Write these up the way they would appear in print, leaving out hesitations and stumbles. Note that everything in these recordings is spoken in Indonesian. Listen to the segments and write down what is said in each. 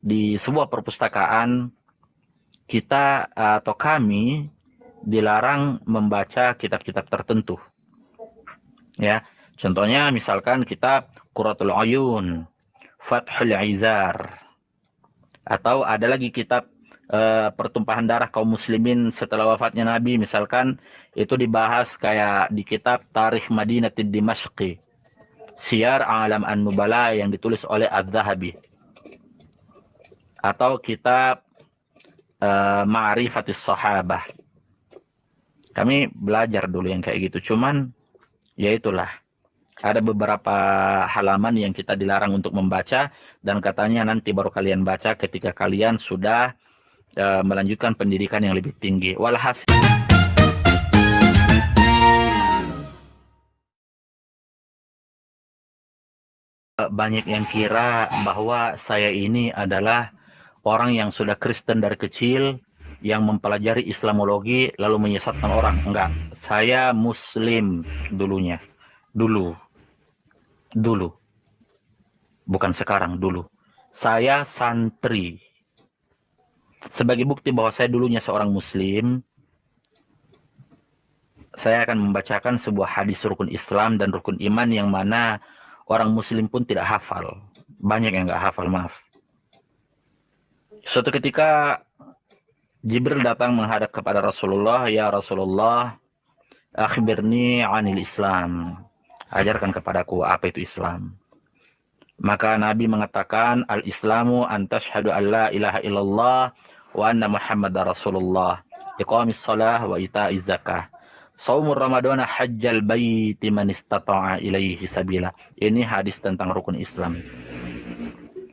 di sebuah perpustakaan kita atau kami dilarang membaca kitab-kitab tertentu. Ya, contohnya misalkan kitab Qurratul Uyun, Fathul Izar, atau ada lagi kitab pertumpahan darah kaum muslimin setelah wafatnya Nabi, misalkan itu dibahas kayak di kitab Tarikh Madinatid Dimashqi, Siyar Alam An-Nubala yang ditulis oleh Az-Zahabi, atau kitab Ma'rifatis Sahabah. Kami belajar dulu yang kayak gitu, cuman ya itulah, ada beberapa halaman yang kita dilarang untuk membaca, dan katanya nanti baru kalian baca ketika kalian sudah melanjutkan pendidikan yang lebih tinggi. Walhasil banyak yang kira bahwa saya ini adalah orang yang sudah Kristen dari kecil, yang mempelajari Islamologi lalu menyesatkan orang. Enggak, saya Muslim dulunya. Dulu. Bukan sekarang, dulu. Saya santri. Sebagai bukti bahwa saya dulunya seorang Muslim, saya akan membacakan sebuah hadis rukun Islam dan rukun iman yang mana orang Muslim pun tidak hafal. Banyak yang nggak hafal, maaf. Suatu ketika Jibril datang menghadap kepada Rasulullah, "Ya Rasulullah, akhbirni anil Islam." Ajarkan kepadaku apa itu Islam. Maka Nabi mengatakan, "Al-Islamu an tashhadu an la ilaha illallah wa anna Muhammadar Rasulullah, iqamis shalah wa ita'iz zakah, shaumur ramadhana hajjal baiti man istata'a ilaihi sabila." Ini hadis tentang rukun Islam.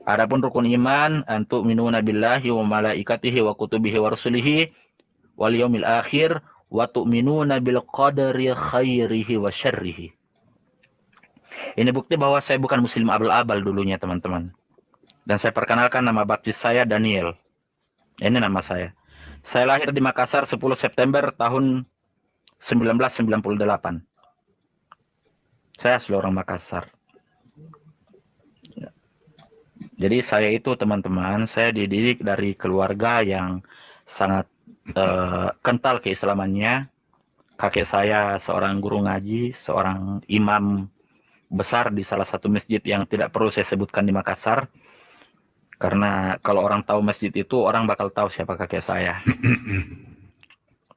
Adapun rukun iman, antu minuna billahi wa malaikatihi wa kutubihi wa rusulihi wal yaumil akhir wa tu'minuna bil qadari khairihi wa syarrihi. Ini bukti bahwa saya bukan Muslim abal-abal dulunya, teman-teman. Dan saya perkenalkan, nama baptis saya Daniel. Ini nama saya. Saya lahir di Makassar 10 September tahun 1998. Saya asli orang Makassar. Jadi saya itu, teman-teman, saya dididik dari keluarga yang sangat kental keislamannya. Kakek saya seorang guru ngaji, seorang imam besar di salah satu masjid yang tidak perlu saya sebutkan di Makassar. Karena kalau orang tahu masjid itu, orang bakal tahu siapa kakek saya.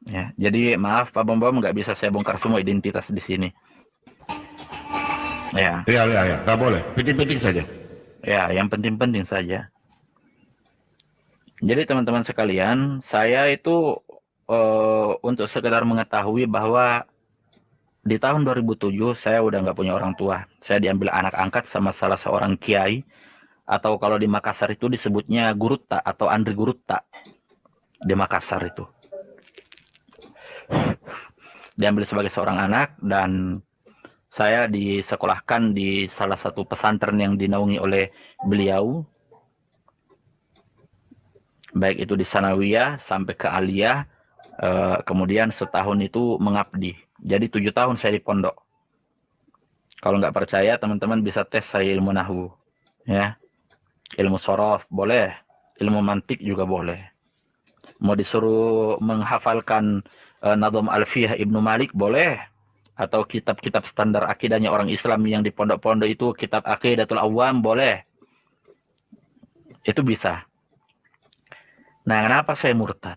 Ya, jadi maaf Pak Bom, nggak bisa saya bongkar semua identitas di sini. Ya. Ya, nggak boleh. Penting-penting saja. Ya, yang penting-penting saja. Jadi teman-teman sekalian, saya itu untuk sekedar mengetahui bahwa di tahun 2007 saya udah nggak punya orang tua. Saya diambil anak angkat sama salah seorang kiai, atau kalau di Makassar itu disebutnya Gurutta atau Andri Gurutta di Makassar itu. Diambil sebagai seorang anak, dan saya disekolahkan di salah satu pesantren yang dinaungi oleh beliau, baik itu di Sanawiyah sampai ke Aliyah. Kemudian setahun itu mengabdi. Jadi 7 tahun saya di pondok. Kalau nggak percaya, teman-teman bisa tes saya ilmu nahwu, ya, ilmu sorof boleh, ilmu mantik juga boleh. Mau disuruh menghafalkan Nadham Alfiyah Ibnu Malik boleh, atau kitab-kitab standar akidahnya orang Islam yang di pondok-pondok itu, kitab Aqidatul Awam boleh. Itu bisa. Nah, kenapa saya murtad?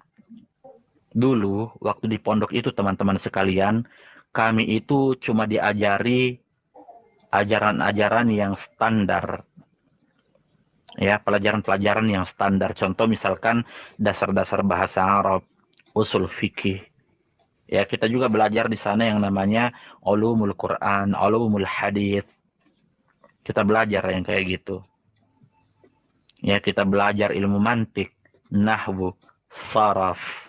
Dulu, waktu di pondok itu, teman-teman sekalian, kami itu cuma diajari ajaran-ajaran yang standar. Ya, pelajaran-pelajaran yang standar. Contoh misalkan dasar-dasar bahasa Arab, usul fikih. Ya, kita juga belajar di sana yang namanya ulumul Quran, ulumul hadith. Kita belajar yang kayak gitu. Ya, kita belajar ilmu mantik, nahwu, saraf.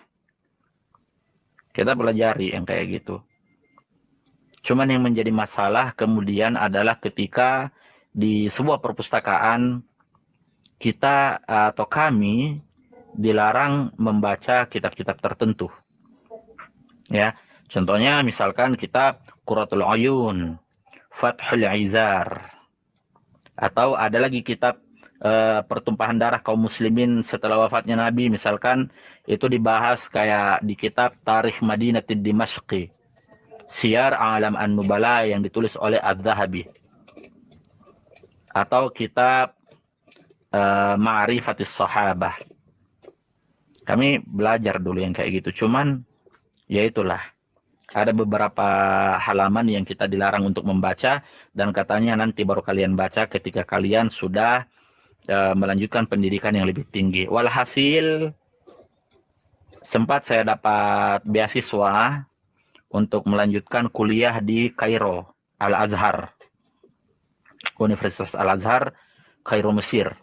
Kita pelajari yang kayak gitu. Cuman yang menjadi masalah kemudian adalah ketika di sebuah perpustakaan kita atau kami dilarang membaca kitab-kitab tertentu. Ya, contohnya misalkan kitab Qurratul Uyun, Fathul Izar, atau ada lagi kitab pertumpahan darah kaum muslimin setelah wafatnya Nabi, misalkan itu dibahas kayak di kitab Tarikh Madinatid Dimashqi, Siyar Alam An-Nubala yang ditulis oleh Az-Zahabi, atau kitab Ma'rifatis Sahabah. Kami belajar dulu yang kayak gitu. Cuman ya itulah, ada beberapa halaman yang kita dilarang untuk membaca, dan katanya nanti baru kalian baca ketika kalian sudah melanjutkan pendidikan yang lebih tinggi. Walhasil, sempat saya dapat beasiswa untuk melanjutkan kuliah di Kairo, Al-Azhar, Universitas Al-Azhar, Kairo, Mesir.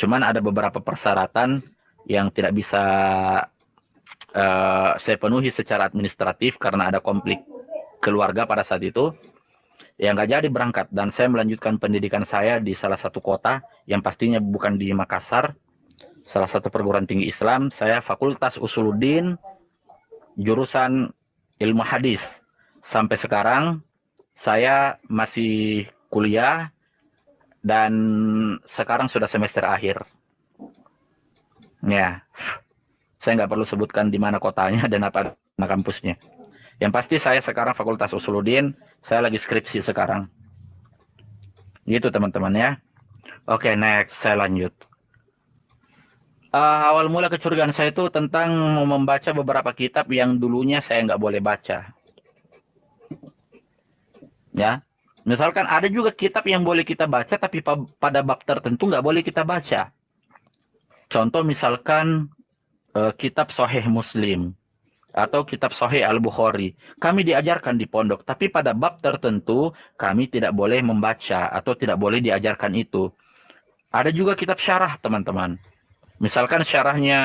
Cuman ada beberapa persyaratan yang tidak bisa saya penuhi secara administratif karena ada konflik keluarga pada saat itu. Yang nggak jadi berangkat, dan saya melanjutkan pendidikan saya di salah satu kota yang pastinya bukan di Makassar, salah satu perguruan tinggi Islam. Saya Fakultas Usuluddin, jurusan ilmu hadis. Sampai sekarang saya masih kuliah dan sekarang sudah semester akhir. Ya, saya nggak perlu sebutkan di mana kotanya dan apa kampusnya. Yang pasti saya sekarang Fakultas Usuluddin, saya lagi skripsi sekarang. Gitu teman-teman ya. Oke, next, saya lanjut. Awal mula kecurigaan saya itu tentang membaca beberapa kitab yang dulunya saya nggak boleh baca. Ya, misalkan ada juga kitab yang boleh kita baca, tapi pada bab tertentu nggak boleh kita baca. Contoh misalkan kitab Sahih Muslim atau kitab Sahih Al-Bukhari. Kami diajarkan di pondok, tapi pada bab tertentu kami tidak boleh membaca atau tidak boleh diajarkan itu. Ada juga kitab syarah, teman-teman. Misalkan syarahnya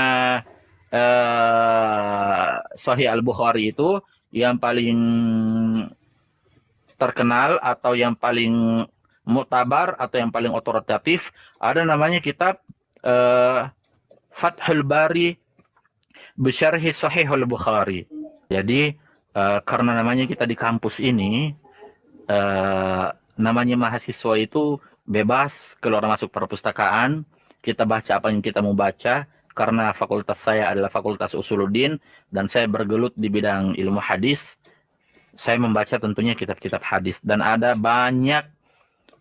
Sahih Al-Bukhari itu yang paling terkenal atau yang paling mutabar atau yang paling otoritatif, ada namanya kitab Fathul Bari Bisyarhi Sahihul Bukhari. Jadi karena namanya kita di kampus ini, namanya mahasiswa itu bebas keluar masuk perpustakaan, kita baca apa yang kita mau baca. Karena fakultas saya adalah Fakultas Usuluddin dan saya bergelut di bidang ilmu hadis, saya membaca tentunya kitab-kitab hadis. Dan ada banyak,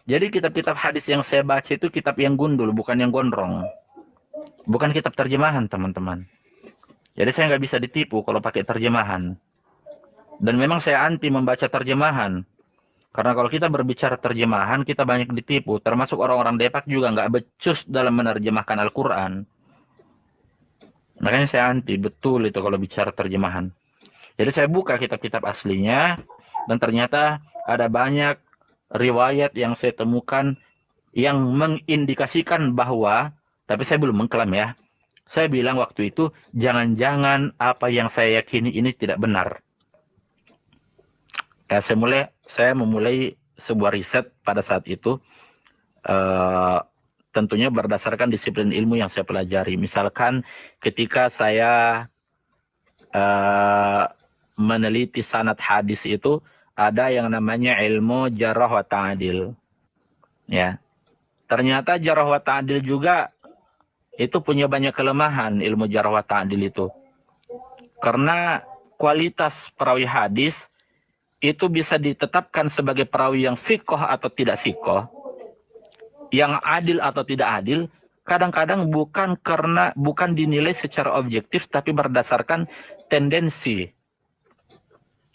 jadi kitab-kitab hadis yang saya baca itu kitab yang gundul, bukan yang gondrong. Bukan kitab terjemahan, teman-teman. Jadi saya nggak bisa ditipu kalau pakai terjemahan. Dan memang saya anti membaca terjemahan. Karena kalau kita berbicara terjemahan, kita banyak ditipu. Termasuk orang-orang Depak juga nggak becus dalam menerjemahkan Al-Quran. Makanya saya anti, betul itu kalau bicara terjemahan. Jadi saya buka kitab-kitab aslinya, dan ternyata ada banyak riwayat yang saya temukan yang mengindikasikan bahwa, tapi saya belum mengklaim ya, saya bilang waktu itu, jangan-jangan apa yang saya yakini ini tidak benar. Ya, saya memulai sebuah riset pada saat itu, tentunya berdasarkan disiplin ilmu yang saya pelajari. Misalkan ketika saya meneliti sanad hadis itu, ada yang namanya ilmu jarah wa ta'adil. Ya, ternyata jarah wa ta'adil juga itu punya banyak kelemahan, ilmu jarh wa ta'dil itu. Karena kualitas perawi hadis itu bisa ditetapkan sebagai perawi yang sikoh atau tidak sikoh, yang adil atau tidak adil, kadang-kadang bukan dinilai secara objektif, tapi berdasarkan tendensi.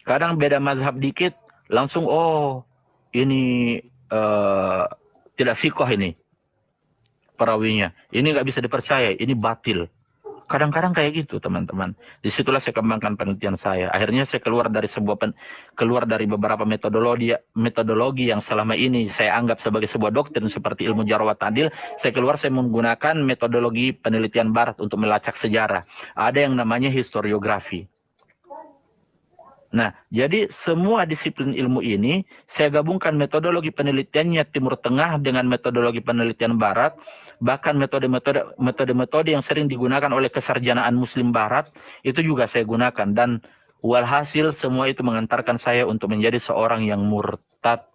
Kadang beda mazhab dikit, langsung ini tidak sikoh ini perawinya, ini nggak bisa dipercaya, ini batil. Kadang-kadang kayak gitu, teman-teman. Disitulah saya kembangkan penelitian saya. Akhirnya saya keluar dari beberapa metodologi yang selama ini saya anggap sebagai sebuah doktrin seperti ilmu jarh wa ta'dil. Saya menggunakan metodologi penelitian barat untuk melacak sejarah. Ada yang namanya historiografi. Nah, jadi semua disiplin ilmu ini saya gabungkan metodologi penelitiannya Timur Tengah dengan metodologi penelitian Barat, bahkan metode-metode yang sering digunakan oleh kesarjanaan Muslim Barat itu juga saya gunakan, dan walhasil semua itu mengantarkan saya untuk menjadi seorang yang murtad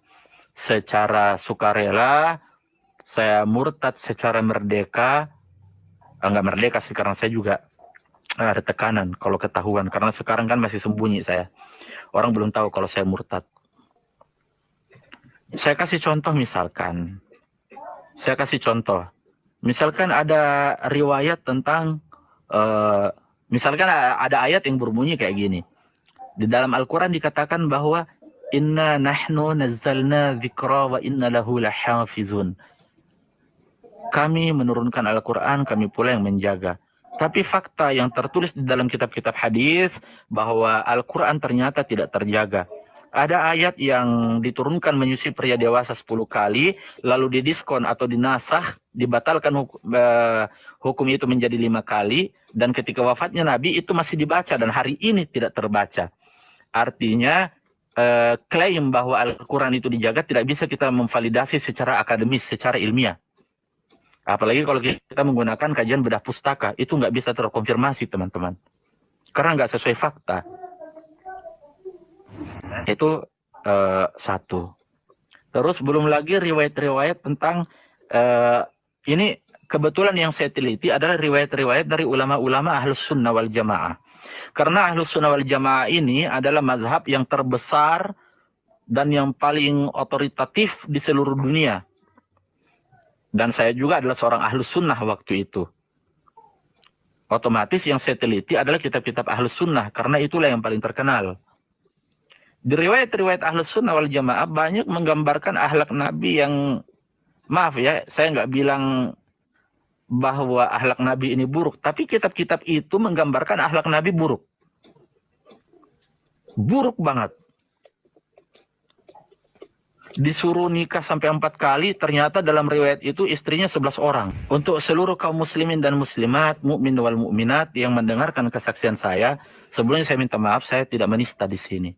secara sukarela, saya murtad secara merdeka, enggak merdeka sih, karena saya juga ada tekanan kalau ketahuan, karena sekarang kan masih sembunyi saya. Orang belum tahu kalau saya murtad. Saya kasih contoh misalkan. Misalkan ada riwayat tentang, misalkan ada ayat yang berbunyi kayak gini. Di dalam Al-Quran dikatakan bahwa inna nahnu nazzalna dzikra wa inna lahu lahafizun. Kami menurunkan Al-Quran, kami pula yang menjaga. Tapi fakta yang tertulis di dalam kitab-kitab hadis bahwa Al-Quran ternyata tidak terjaga. Ada ayat yang diturunkan menyusui pria dewasa 10 kali, lalu didiskon atau dinasah, dibatalkan hukum itu menjadi 5 kali, dan ketika wafatnya Nabi itu masih dibaca, dan hari ini tidak terbaca. Artinya, klaim bahwa Al-Quran itu dijaga tidak bisa kita memvalidasi secara akademis, secara ilmiah. Apalagi kalau kita menggunakan kajian bedah pustaka, itu nggak bisa terkonfirmasi, teman-teman. Karena nggak sesuai fakta. Itu satu. Terus belum lagi riwayat-riwayat tentang, ini kebetulan yang saya teliti adalah riwayat-riwayat dari ulama-ulama Ahlus Sunnah wal Jamaah. Karena Ahlus Sunnah wal Jamaah ini adalah mazhab yang terbesar dan yang paling otoritatif di seluruh dunia. Dan saya juga adalah seorang Ahlus Sunnah waktu itu. Otomatis yang saya teliti adalah kitab-kitab Ahlus Sunnah, karena itulah yang paling terkenal. Di riwayat-riwayat Ahlus Sunnah wal Jamaah banyak menggambarkan akhlak Nabi yang, maaf ya, saya nggak bilang bahwa akhlak Nabi ini buruk, tapi kitab-kitab itu menggambarkan akhlak Nabi buruk. Buruk banget. Disuruh nikah sampai 4 kali, ternyata dalam riwayat itu istrinya 11 orang. Untuk seluruh kaum muslimin dan muslimat, mukmin wal mukminat yang mendengarkan kesaksian saya, sebelumnya saya minta maaf, saya tidak menista di sini.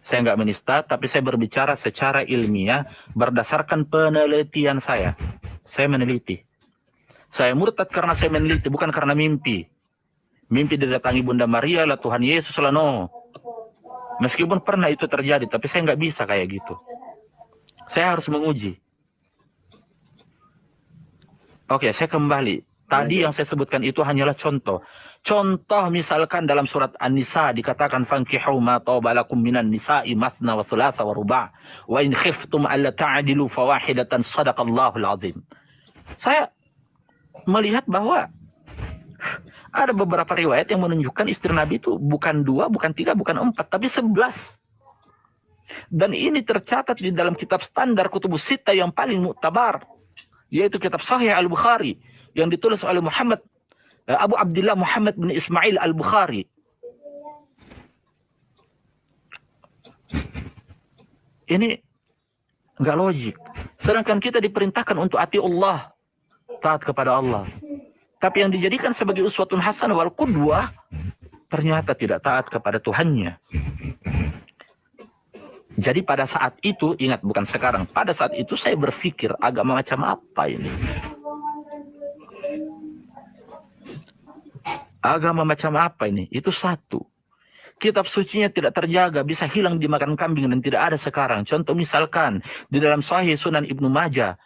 Saya nggak menista, tapi saya berbicara secara ilmiah berdasarkan penelitian saya. Saya meneliti. Saya murtad karena saya meneliti, bukan karena mimpi. Mimpi didatangi Bunda Maria lah, Tuhan Yesus lah, no. Meskipun pernah itu terjadi, tapi saya nggak bisa kayak gitu. Saya harus menguji. Oke, saya kembali. Tadi yang saya sebutkan itu hanyalah contoh. Contoh misalkan dalam surat An-Nisa dikatakan fankihu ma taba lakum minan nisa'i mathna wa thulatha wa ruba' wa in khiftum alla ta'dilu fawahidatan sadaqallahul azim. Saya melihat bahwa ada beberapa riwayat yang menunjukkan istri Nabi itu bukan 2, bukan 3, bukan 4, tapi 11. Dan ini tercatat di dalam kitab standar Kutubus Sittah yang paling muktabar, yaitu kitab Sahih Al-Bukhari yang ditulis oleh Abu Abdullah Muhammad bin Ismail Al-Bukhari. Ini enggak logik. Sedangkan kita diperintahkan untuk ati Allah, taat kepada Allah. Tapi yang dijadikan sebagai uswatun hasanah wal qudwah ternyata tidak taat kepada Tuhannya. Jadi pada saat itu, ingat bukan sekarang, pada saat itu saya berpikir agama macam apa ini? Agama macam apa ini? Itu satu. Kitab sucinya tidak terjaga, bisa hilang dimakan kambing dan tidak ada sekarang. Contoh misalkan, di dalam Sahih Sunan Ibnu Majah,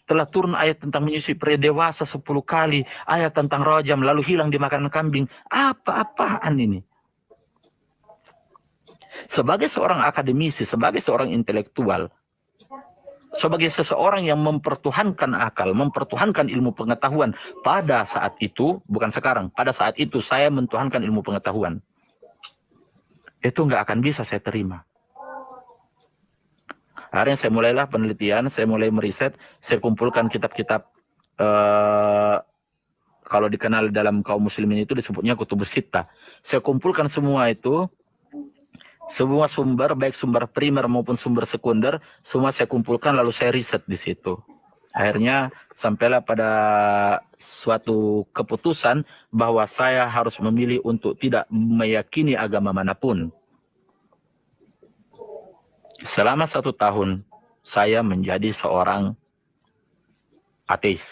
telah turun ayat tentang menyusui pria dewasa 10 kali, ayat tentang rajam, lalu hilang dimakan kambing. Apa-apaan ini? Sebagai seorang akademisi, sebagai seorang intelektual, sebagai seseorang yang mempertuhankan akal, mempertuhankan ilmu pengetahuan, pada saat itu, bukan sekarang, pada saat itu saya mentuhankan ilmu pengetahuan. Itu nggak akan bisa saya terima. Akhirnya saya mulailah penelitian, saya mulai meriset, saya kumpulkan kitab-kitab, kalau dikenal dalam kaum muslimin itu disebutnya Kutubus Sittah. Saya kumpulkan semua itu, semua sumber, baik sumber primer maupun sumber sekunder, semua saya kumpulkan lalu saya riset di situ. Akhirnya sampailah pada suatu keputusan bahwa saya harus memilih untuk tidak meyakini agama manapun. Selama 1 tahun, saya menjadi seorang ateis.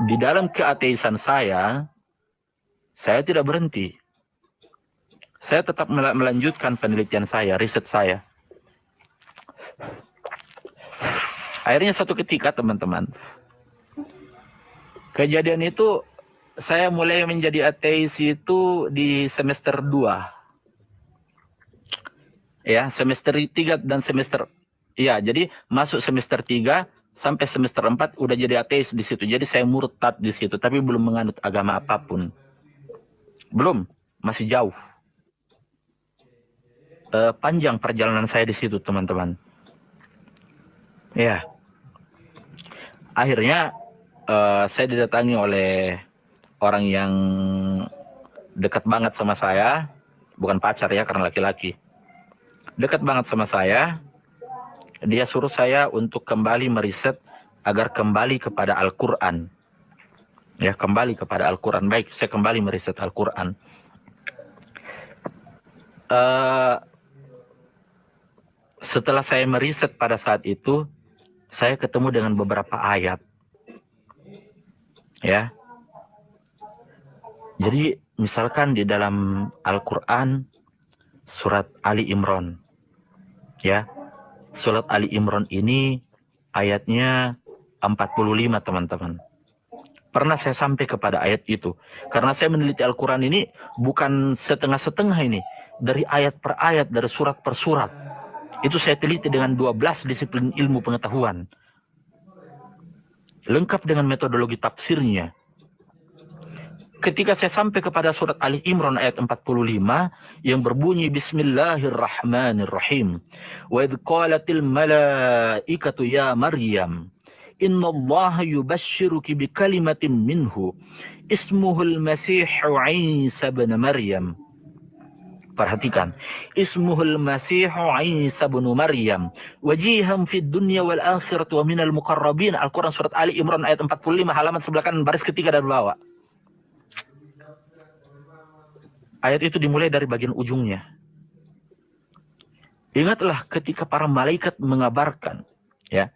Di dalam keateisan saya tidak berhenti. Saya tetap melanjutkan penelitian saya, riset saya. Akhirnya satu ketika teman-teman, kejadian itu saya mulai menjadi ateis itu di semester 2. Ya, semester 3 dan semester, ya, jadi masuk semester 3 sampai semester 4 udah jadi ateis di situ. Jadi saya murtad di situ, tapi belum menganut agama apapun. Belum, masih jauh. Panjang perjalanan saya di situ, teman-teman. Ya. Akhirnya saya didatangi oleh orang yang dekat banget sama saya, bukan pacar ya, karena laki-laki. Dekat banget sama saya. Dia suruh saya untuk kembali meriset agar kembali kepada Al-Quran. Ya, kembali kepada Al-Quran. Baik, saya kembali meriset Al-Quran. Setelah saya meriset pada saat itu, saya ketemu dengan beberapa ayat. Ya. Jadi, misalkan di dalam Al-Quran, surat Ali Imran. Ya. Surat Ali Imran ini ayatnya 45, teman-teman. Pernah saya sampai kepada ayat itu. Karena saya meneliti Al-Quran ini bukan setengah-setengah ini. Dari ayat per ayat, dari surat per surat. Itu saya teliti dengan 12 disiplin ilmu pengetahuan. Lengkap dengan metodologi tafsirnya. Ketika saya sampai kepada surat Ali Imran ayat 45 yang berbunyi Bismillahirrahmanirrahim. Wa idh qalatil malaikatu ya Maryam innallaha yubashshiruki bikalimatin minhu ismuhul Masihu Isa bin Maryam. Perhatikan, ismuhul Masihu Isa bin Maryam wajihan fid dunya wal akhirati wa minal muqarrabin. Al-Quran surat Ali Imran ayat 45 halaman sebelah kanan baris ketiga dari bawah. Ayat itu dimulai dari bagian ujungnya. Ingatlah ketika para malaikat mengabarkan, ya.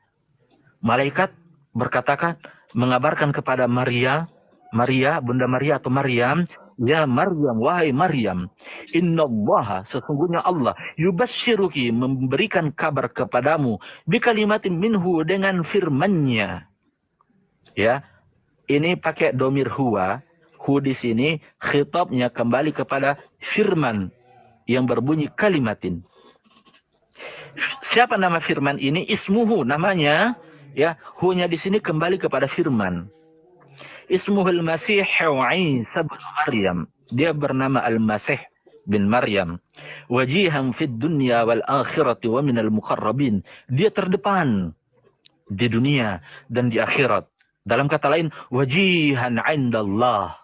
Malaikat berkatakan, mengabarkan kepada Maria, Bunda Maria atau Maryam, ya Maryam, wahai Maryam, innallaha, sesungguhnya Allah, yubashshiruki, memberikan kabar kepadamu, bikalimatin minhu, dengan firman-Nya. Ya, ini pakai domir huwa. Hu di sini khitabnya kembali kepada firman yang berbunyi kalimatin. Siapa nama firman ini? Ismuhu, namanya, ya. Hu-nya di sini kembali kepada firman. Ismuhul Masih Isa bin Maryam. Dia bernama Al-Masih bin Maryam. Wajihan fid dunya wal akhirati wa minal muqarrabin. Dia terdepan di dunia dan di akhirat. Dalam kata lain, wajihan 'indallah.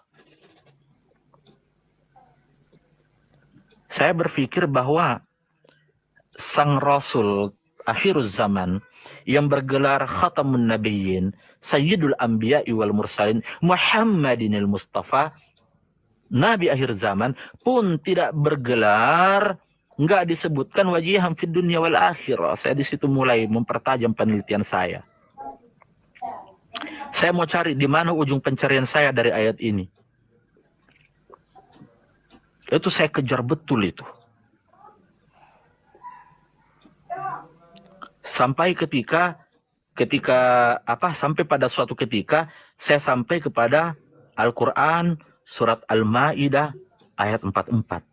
Saya berpikir bahwa sang Rasul akhiruz zaman yang bergelar Khatamun Nabiyyin, Sayyidul Anbiya'i wal Mursalin, Muhammadinil Mustafa, Nabi akhir zaman pun tidak bergelar, enggak disebutkan wajihan fid dunya wal akhirah. Saya di situ mulai mempertajam penelitian saya. Saya mau cari di mana ujung pencarian saya dari ayat ini. Itu saya kejar betul itu. Sampai sampai pada suatu ketika saya sampai kepada Al-Quran surat Al-Maidah ayat 44.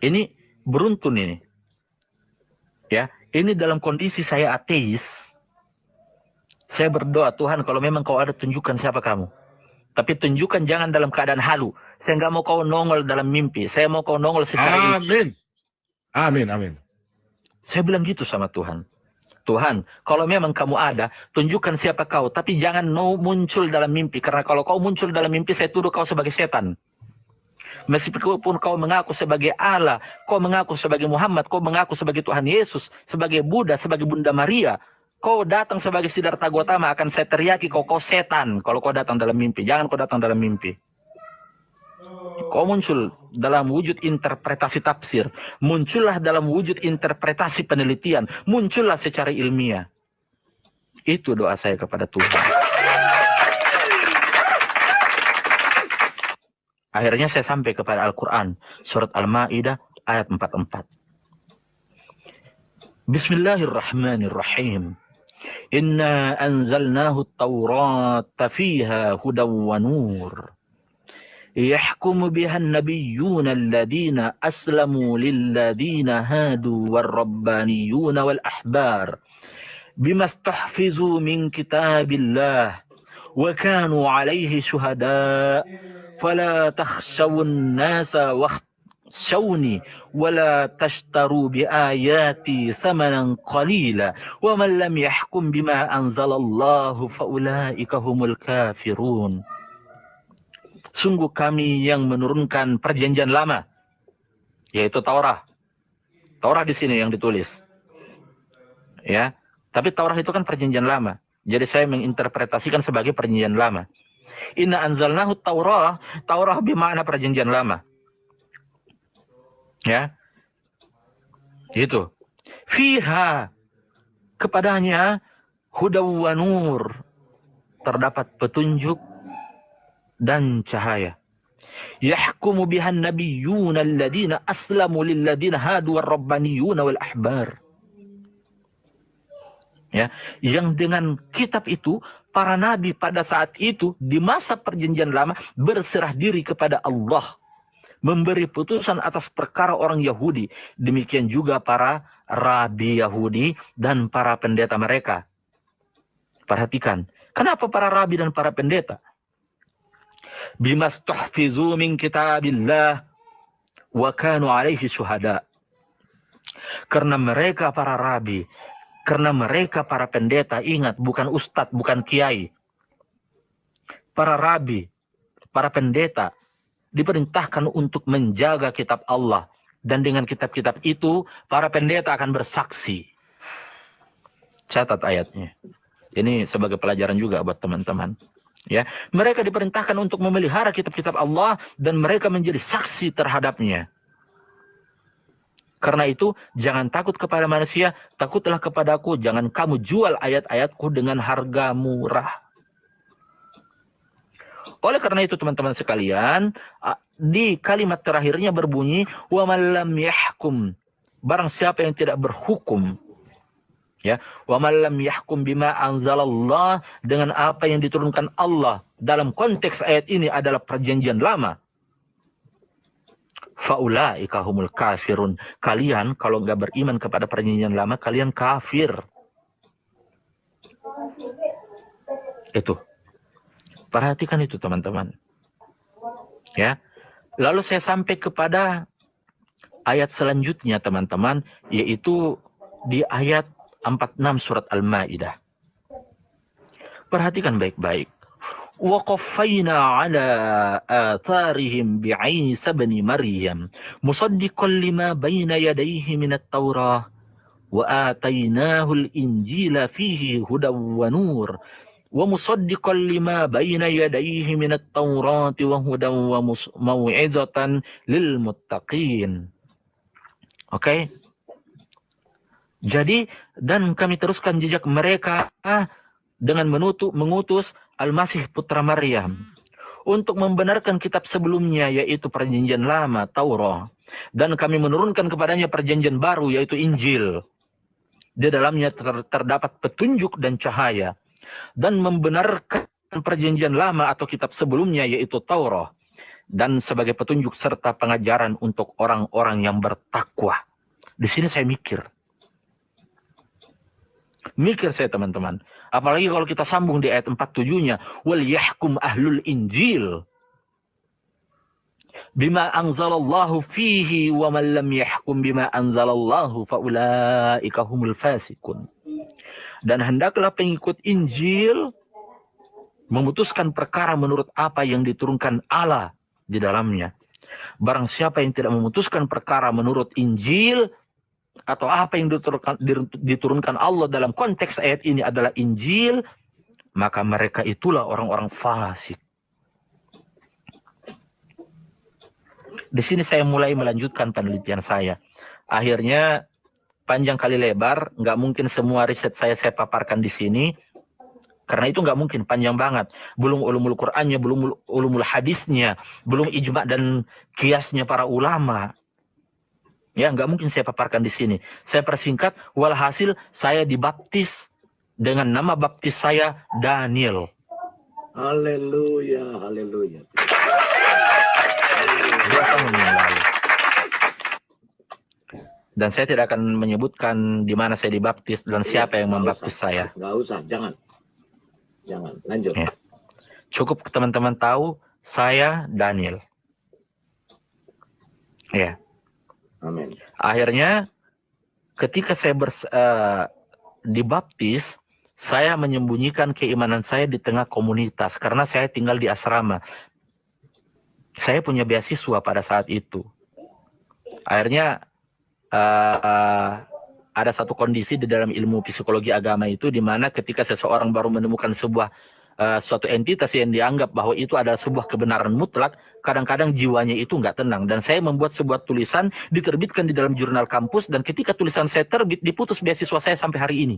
Ini beruntun ini. Ya, ini dalam kondisi saya ateis. Saya berdoa, Tuhan, kalau memang kau ada, tunjukkan siapa kamu. Tapi tunjukkan jangan dalam keadaan halu. Saya nggak mau kau nongol dalam mimpi. Saya mau kau nongol secara Amin. Amin, amin. Saya bilang gitu sama Tuhan. Tuhan, kalau memang kamu ada, tunjukkan siapa kau. Tapi jangan muncul dalam mimpi. Karena kalau kau muncul dalam mimpi, saya tuduh kau sebagai setan. Meskipun kau mengaku sebagai Allah, kau mengaku sebagai Muhammad, kau mengaku sebagai Tuhan Yesus, sebagai Buddha, sebagai Bunda Maria. Kau datang sebagai Siddhartha Gautama, akan saya teriaki kau setan kalau kau datang dalam mimpi. Jangan kau datang dalam mimpi. Kau muncul dalam wujud interpretasi tafsir. Muncullah dalam wujud interpretasi penelitian. Muncullah secara ilmiah. Itu doa saya kepada Tuhan. Akhirnya saya sampai kepada Al-Quran. Surat Al-Maidah ayat 44. Bismillahirrahmanirrahim. Inna anzalnahu at-taurata fiha hudaw wa nur. يحكم بها النبيون الذين أسلموا للذين هادوا والربانيون والأحبار بما استحفظوا من كتاب الله وكانوا عليه شهداء فلا تخشوا الناس واخشوني ولا تشتروا بآياتي ثمنا قليلا ومن لم يحكم بما أنزل الله فأولئك هم الكافرون. Sungguh kami yang menurunkan perjanjian lama, yaitu Taurah. Taurah di sini yang ditulis. Ya, tapi Taurah itu kan perjanjian lama. Jadi saya menginterpretasikan sebagai perjanjian lama. Inna anzalnahu Taurah, Taurah bermakna perjanjian lama. Ya. Itu. Fiha, kepadanya hudaw wa nur, terdapat petunjuk dan cahaya. Yahkumu bihan nabiyyuna alladhina aslamu lilladhina hadu warrabbaniyuna wal ahbar. Ya, yang dengan kitab itu para nabi pada saat itu di masa perjanjian lama berserah diri kepada Allah, memberi putusan atas perkara orang Yahudi, demikian juga para rabi Yahudi dan para pendeta mereka. Perhatikan, kenapa para rabi dan para pendeta? Bimastuhfizu min kitabillah wa kanu alaihi syuhada. Karena mereka para rabi, karena mereka para pendeta, ingat bukan ustadz, bukan kiai. Para rabi, para pendeta diperintahkan untuk menjaga kitab Allah, dan dengan kitab-kitab itu para pendeta akan bersaksi. Catat ayatnya. Ini sebagai pelajaran juga buat teman-teman. Ya, mereka diperintahkan untuk memelihara kitab-kitab Allah dan mereka menjadi saksi terhadapnya. Karena itu, jangan takut kepada manusia, takutlah kepadaku. Jangan kamu jual ayat-ayatku dengan harga murah. Oleh karena itu, teman-teman sekalian, di kalimat terakhirnya berbunyi, wa man lam yahkum, barang siapa yang tidak berhukum, ya, wa man lam yahkum bima anzalallah, dengan apa yang diturunkan Allah. Dalam konteks ayat ini adalah perjanjian lama. Faulaika humul kafirun. Kalian kalau nggak beriman kepada perjanjian lama, kalian kafir. Itu. Perhatikan itu teman-teman. Ya. Lalu saya sampai kepada ayat selanjutnya teman-teman, yaitu di ayat 46 surat Al-Maidah. Perhatikan baik-baik. Wa qaffayna ala atharihim bi'Isa ibn Maryam musaddiqan lima bayna yadayhi min at-Taurah wa atainahu al-Injila fihi hudaw wa nur wa musaddiqan lima bayna yadayhi min at-Taurat wa hudaw wa mau'izatan lil muttaqin. Oke. Jadi, dan kami teruskan jejak mereka dengan mengutus Al-Masih putra Maryam untuk membenarkan kitab sebelumnya, yaitu perjanjian lama, Taurat. Dan kami menurunkan kepadanya perjanjian baru, yaitu Injil. Di dalamnya terdapat petunjuk dan cahaya. Dan membenarkan perjanjian lama atau kitab sebelumnya, yaitu Taurat. Dan sebagai petunjuk serta pengajaran untuk orang-orang yang bertakwa. Di sini saya mikir saya teman-teman. Apalagi kalau kita sambung di ayat 47-nya. Wal yahkum ahlul injil bima anzalallahu fihi wa man lam yahkum bima anzalallahu faulaika humul fasikun. Dan hendaklah pengikut Injil memutuskan perkara menurut apa yang diturunkan Allah di dalamnya. Barang siapa yang tidak memutuskan perkara menurut Injil, atau apa yang diturunkan Allah dalam konteks ayat ini adalah Injil, maka mereka itulah orang-orang fasik. Di sini saya mulai melanjutkan penelitian saya. Akhirnya panjang kali lebar, nggak mungkin semua riset saya paparkan di sini, karena itu nggak mungkin, panjang banget. Belum ulumul Qur'annya, belum ulumul hadisnya, belum ijma' dan kiasnya para ulama. Ya, nggak mungkin saya paparkan di sini. Saya persingkat, walhasil saya dibaptis dengan nama baptis saya Daniel. Haleluya, haleluya. 2 tahun yang lalu. Dan saya tidak akan menyebutkan di mana saya dibaptis dan siapa yang membaptis saya. Nggak usah, jangan. Jangan, lanjut. Ya. Cukup teman-teman tahu saya Daniel. Ya. Amin. Akhirnya ketika saya dibaptis, saya menyembunyikan keimanan saya di tengah komunitas karena saya tinggal di asrama. Saya punya beasiswa pada saat itu. Akhirnya ada satu kondisi di dalam ilmu psikologi agama itu di mana ketika seseorang baru menemukan sebuah suatu entitas yang dianggap bahwa itu adalah sebuah kebenaran mutlak, kadang-kadang jiwanya itu nggak tenang. Dan saya membuat sebuah tulisan, diterbitkan di dalam jurnal kampus, dan ketika tulisan saya terbit, diputus beasiswa saya sampai hari ini.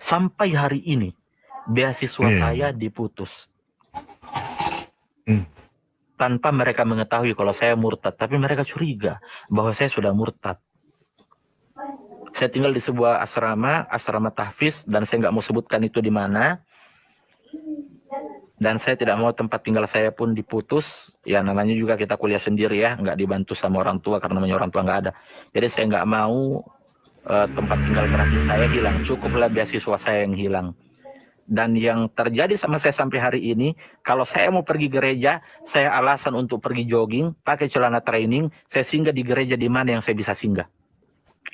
Sampai hari ini, beasiswa saya diputus. Tanpa mereka mengetahui kalau saya murtad, tapi mereka curiga bahwa saya sudah murtad. Saya tinggal di sebuah asrama tahfiz, dan saya nggak mau sebutkan itu di mana. Dan saya tidak mau tempat tinggal saya pun diputus. Ya namanya juga kita kuliah sendiri ya, nggak dibantu sama orang tua karena namanya orang tua nggak ada. Jadi saya nggak mau tempat tinggal gratis saya hilang. Cukuplah beasiswa saya yang hilang. Dan yang terjadi sama saya sampai hari ini, kalau saya mau pergi gereja, saya alasan untuk pergi jogging, pakai celana training, saya singgah di gereja di mana yang saya bisa singgah.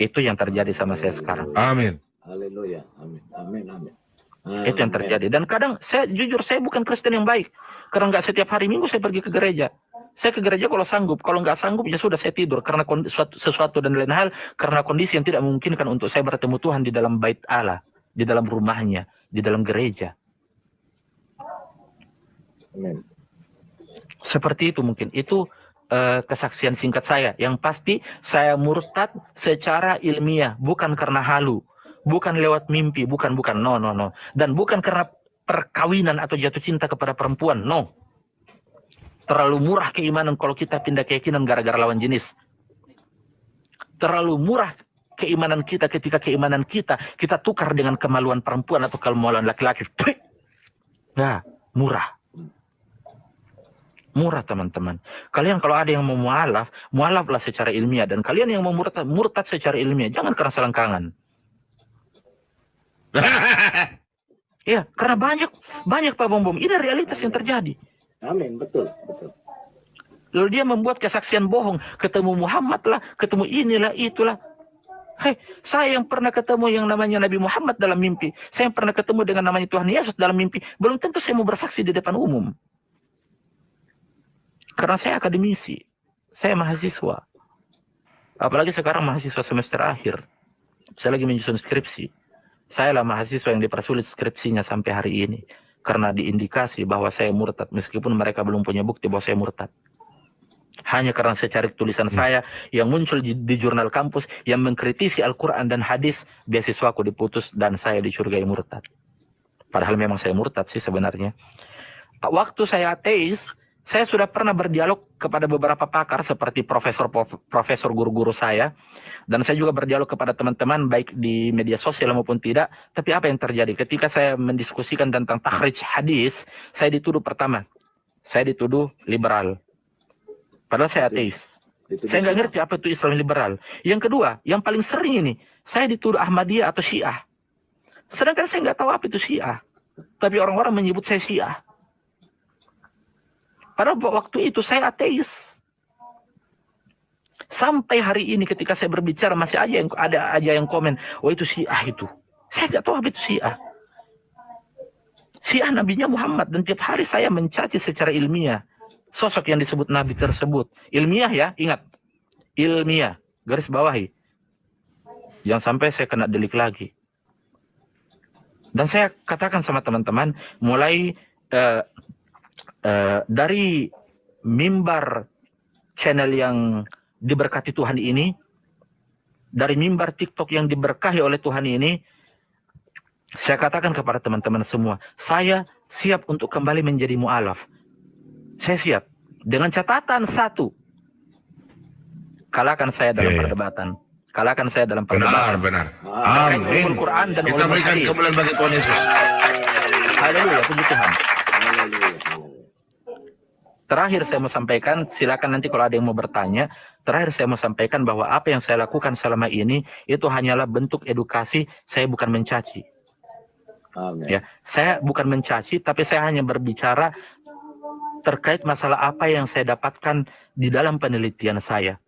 Itu yang terjadi sama saya sekarang. Amin. Haleluya. Amin. Amin. Amin. Itu yang terjadi. Dan kadang saya jujur saya bukan Kristen yang baik. Karena nggak setiap hari Minggu saya pergi ke gereja. Saya ke gereja kalau sanggup. Kalau nggak sanggup ya sudah saya tidur. Karena sesuatu dan lain hal. Karena kondisi yang tidak memungkinkan untuk saya bertemu Tuhan di dalam bait Allah. Di dalam rumahnya. Di dalam gereja. Amin. Seperti itu mungkin. Itu kesaksian singkat saya. Yang pasti saya murtad secara ilmiah. Bukan karena halu. Bukan lewat mimpi. Bukan. No. Dan bukan karena perkawinan atau jatuh cinta kepada perempuan. No. Terlalu murah keimanan kalau kita pindah keyakinan gara-gara lawan jenis. Terlalu murah keimanan kita ketika keimanan kita tukar dengan kemaluan perempuan atau kemaluan laki-laki. Nah, murah. Murah teman-teman. Kalian kalau ada yang mau mualaflah secara ilmiah. Dan kalian yang mau murtad secara ilmiah. Jangan karena selangkangan. Ya, karena banyak Pak Bom. Ini realitas yang terjadi. Amin, betul. Lalu dia membuat kesaksian bohong. Ketemu Muhammad lah, ketemu inilah, itulah. Hei, saya yang pernah ketemu yang namanya Nabi Muhammad dalam mimpi. Saya yang pernah ketemu dengan namanya Tuhan Yesus dalam mimpi. Belum tentu saya mau bersaksi di depan umum. Karena saya akademisi. Saya mahasiswa. Apalagi sekarang mahasiswa semester akhir. Saya lagi menyusun skripsi. Saya lah mahasiswa yang dipersulit skripsinya sampai hari ini. Karena diindikasi bahwa saya murtad. Meskipun mereka belum punya bukti bahwa saya murtad. Hanya karena saya cari tulisan saya yang muncul di jurnal kampus. Yang mengkritisi Al-Quran dan hadis. Beasiswaku diputus dan saya dicurigai murtad. Padahal memang saya murtad sih sebenarnya. Waktu saya ateis. Saya sudah pernah berdialog kepada beberapa pakar seperti profesor guru-guru saya. Dan saya juga berdialog kepada teman-teman baik di media sosial maupun tidak. Tapi apa yang terjadi? Ketika saya mendiskusikan tentang takhrij hadis, saya dituduh pertama. Saya dituduh liberal. Padahal saya ateis. Saya nggak ngerti apa itu Islam liberal. Yang kedua, yang paling sering ini, saya dituduh Ahmadiyah atau Syiah. Sedangkan saya nggak tahu apa itu Syiah. Tapi orang-orang menyebut saya Syiah. Padahal waktu itu saya ateis. Sampai hari ini ketika saya berbicara masih ada aja yang komen, oh itu Syiah itu. Saya nggak tahu apa itu Syiah. Syiah nabinya Muhammad, dan tiap hari saya mencaci secara ilmiah sosok yang disebut nabi tersebut. Ilmiah ya, ingat. Ilmiah, garis bawahi. Jangan sampai saya kena delik lagi. Dan saya katakan sama teman-teman, mulai dari mimbar channel yang diberkati Tuhan ini, dari mimbar TikTok yang diberkahi oleh Tuhan ini, saya katakan kepada teman-teman semua, saya siap untuk kembali menjadi mu'alaf. Saya siap. Dengan catatan satu, kalahkan saya dalam perdebatan. kalahkan saya dalam Benar, perdebatan. benar. Terkait Amin. ulumul Quran dan Kita ulumul berikan hadis. kemuliaan bagi Tuhan Yesus. Haleluya, puji Tuhan. Haleluya. Terakhir saya mau sampaikan, silakan nanti kalau ada yang mau bertanya. Terakhir saya mau sampaikan bahwa apa yang saya lakukan selama ini itu hanyalah bentuk edukasi. Saya bukan mencaci. Amin. Ya, saya bukan mencaci, tapi saya hanya berbicara terkait masalah apa yang saya dapatkan di dalam penelitian saya.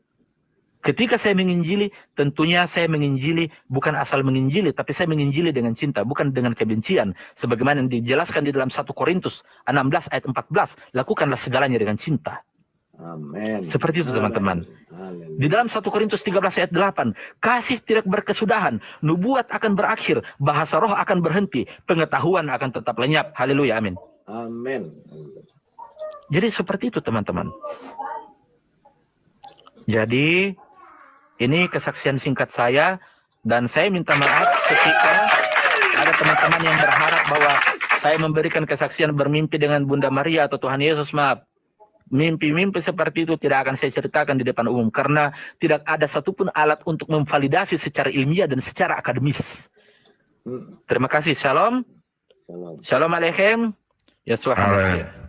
Ketika saya menginjili, tentunya saya menginjili bukan asal menginjili, tapi saya menginjili dengan cinta, bukan dengan kebencian. Sebagaimana yang dijelaskan di dalam 1 Korintus 16 ayat 14, lakukanlah segalanya dengan cinta. Amin. Seperti itu teman-teman. Haleluya. Di dalam 1 Korintus 13 ayat 8, kasih tidak berkesudahan, nubuat akan berakhir, bahasa roh akan berhenti, pengetahuan akan tetap lenyap. Haleluya, amin. Amin. Jadi seperti itu teman-teman. Jadi ini kesaksian singkat saya, dan saya minta maaf ketika ada teman-teman yang berharap bahwa saya memberikan kesaksian bermimpi dengan Bunda Maria atau Tuhan Yesus. Maaf, mimpi-mimpi seperti itu tidak akan saya ceritakan di depan umum, karena tidak ada satupun alat untuk memvalidasi secara ilmiah dan secara akademis. Terima kasih. Shalom. Shalom. Shalom alaikum. Yesua Amin. HaMashiach.